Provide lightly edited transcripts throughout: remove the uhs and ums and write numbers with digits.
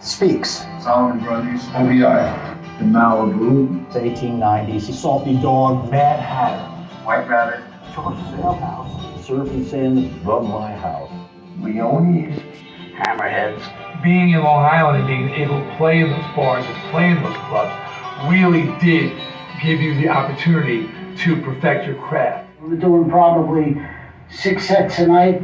speaks. Solomon Brothers, OBI. The Malibu. It's 1890s. Salty Dog, Mad Hatter, White Rabbit. George's Ale House, Surfing Sand above my house. Leone. Hammerheads. Being in Long Island and being able to play in those bars and play in those clubs really did give you the opportunity to perfect your craft. We're doing probably 6 sets a night,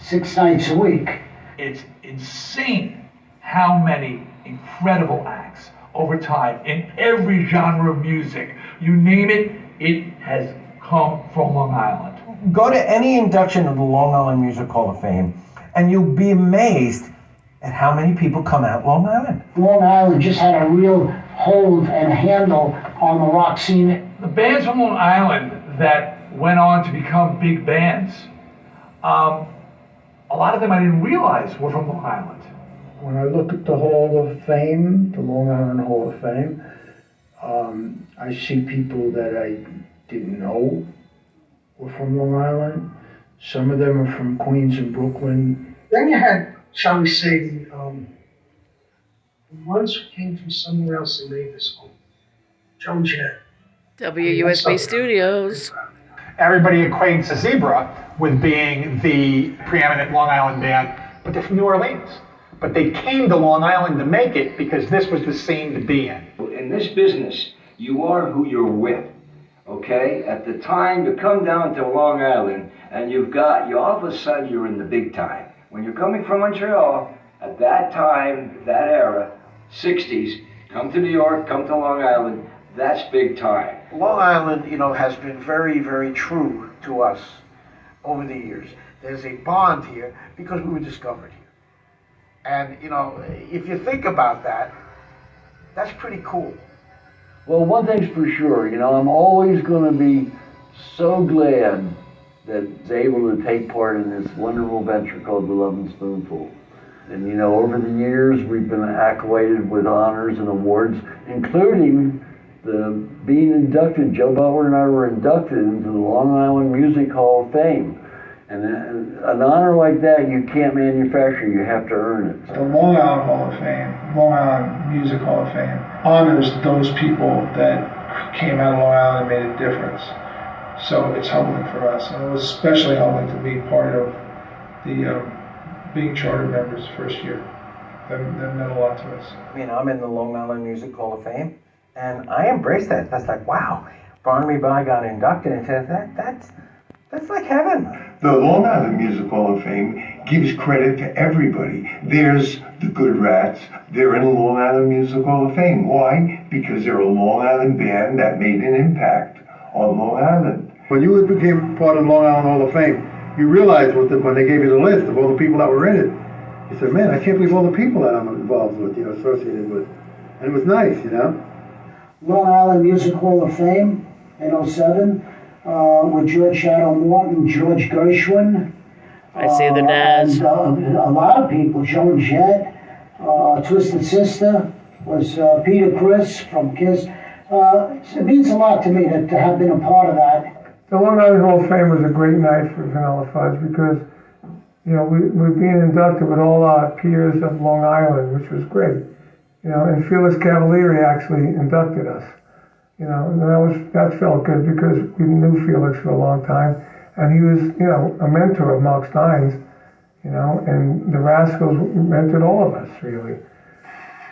6 nights a week. It's insane how many incredible acts over time in every genre of music. You name it, it has come from Long Island. Go to any induction of the Long Island Music Hall of Fame, and you'll be amazed at how many people come out Long Island. Long Island just had a real hold and handle on the rock scene. The bands from Long Island that went on to become big bands, a lot of them I didn't realize were from Long Island. When I look at the Hall of Fame, the Long Island Hall of Fame, I see people that I didn't know were from Long Island. Some of them are from Queens and Brooklyn. Then you had, shall we say, the ones who came from somewhere else and made this home. Joan Jett. WUSB Studios. Everybody equates Zebra with being the preeminent Long Island band, but they're from New Orleans. But they came to Long Island to make it because this was the scene to be in. In this business, you are who you're with, okay? At the time you come down to Long Island and you all of a sudden you're in the big time. When you're coming from Montreal, at that time, that era, 60s, come to New York, come to Long Island, that's big time. Long Island, has been very, very true to us over the years. There's a bond here because we were discovered here. And, if you think about that, that's pretty cool. Well, one thing's for sure, I'm always going to be so glad that I was able to take part in this wonderful venture called the Lovin' Spoonful. And, over the years, we've been accolades with honors and awards, including being inducted. Joe Butler and I were inducted into the Long Island Music Hall of Fame. And an honor like that, you can't manufacture, you have to earn it. The Long Island Hall of Fame, Long Island Music Hall of Fame, honors those people that came out of Long Island and made a difference. So it's humbling for us, and it was especially humbling to be part of the being charter members first year. That meant a lot to us. I'm in the Long Island Music Hall of Fame, and I embrace that. That's like, wow, Barnaby Bye got inducted into that's like heaven. The Long Island Music Hall of Fame gives credit to everybody. There's the Good Rats. They're in the Long Island Music Hall of Fame. Why? Because they're a Long Island band that made an impact on Long Island. When you became part of the Long Island Hall of Fame, you realized when they gave you the list of all the people that were in it, you said, man, I can't believe all the people that I'm involved with, associated with. And it was nice, Long Island Music Hall of Fame in 07. With George Shadow Morton, George Gershwin. I see the dads. And, a lot of people, Joan Jett, Twisted Sister, was Peter Criss from Kiss. It means a lot to me to have been a part of that. The Long Island Hall of Fame was a great night for Vanilla Fudge because, we're being inducted with all our peers of Long Island, which was great. And Felix Cavalieri actually inducted us. And that felt good because we knew Felix for a long time, and he was, a mentor of Mark Stein's, and the Rascals mentored all of us, really.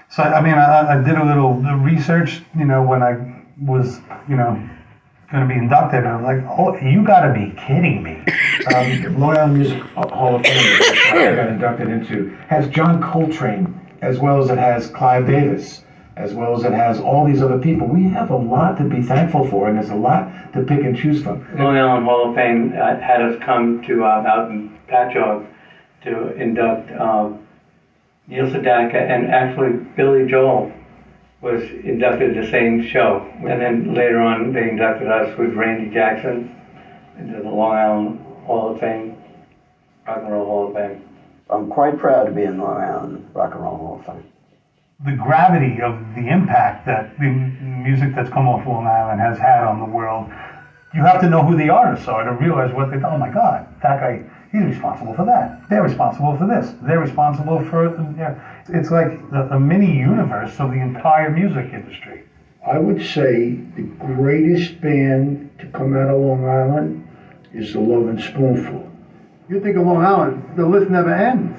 So, I did a little research, when I was, going to be inducted, and I was like, oh, you gotta be kidding me. Long Island Music Hall of Fame I got inducted into has John Coltrane, as well as it has Clive Davis, as well as it has all these other people. We have a lot to be thankful for, and there's a lot to pick and choose from. Long Island Hall of Fame had us come to out in Patchogue to induct Neil Sedaka, and actually Billy Joel was inducted the same show. And then later on, they inducted us with Randy Jackson into the Long Island Hall of Fame, Rock and Roll Hall of Fame. I'm quite proud to be in Long Island Rock and Roll Hall of Fame. The gravity of the impact that the music that's come off Long Island has had on the world, you have to know who the artists are to realize what they, oh my God, that guy, He's responsible for that. They're responsible for this. They're responsible for, it's like a mini universe of the entire music industry. I would say the greatest band to come out of Long Island is the Lovin' Spoonful. You think of Long Island, the list never ends.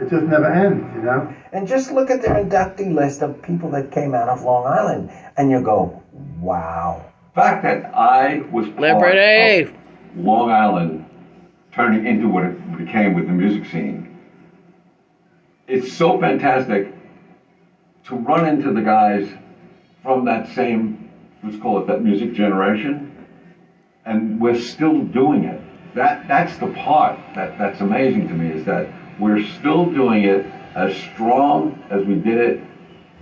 It just never ends, you know? And just look at their inductee list of people that came out of Long Island, and you go, wow. The fact that I was part Liberty. of Long Island turning into what it became with the music scene, it's so fantastic to run into the guys from that same, let's call it that music generation, and we're still doing it. That's the part that's amazing to me, is that we're still doing it as strong as we did it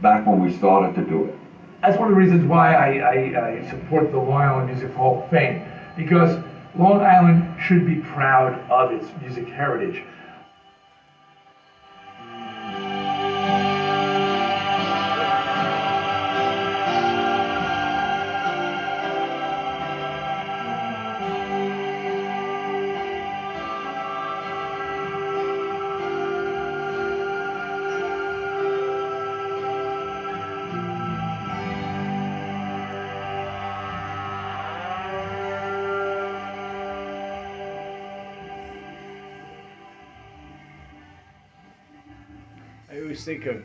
back when we started to do it. That's one of the reasons why I support the Long Island Music Hall of Fame, because Long Island should be proud of its music heritage. I always think of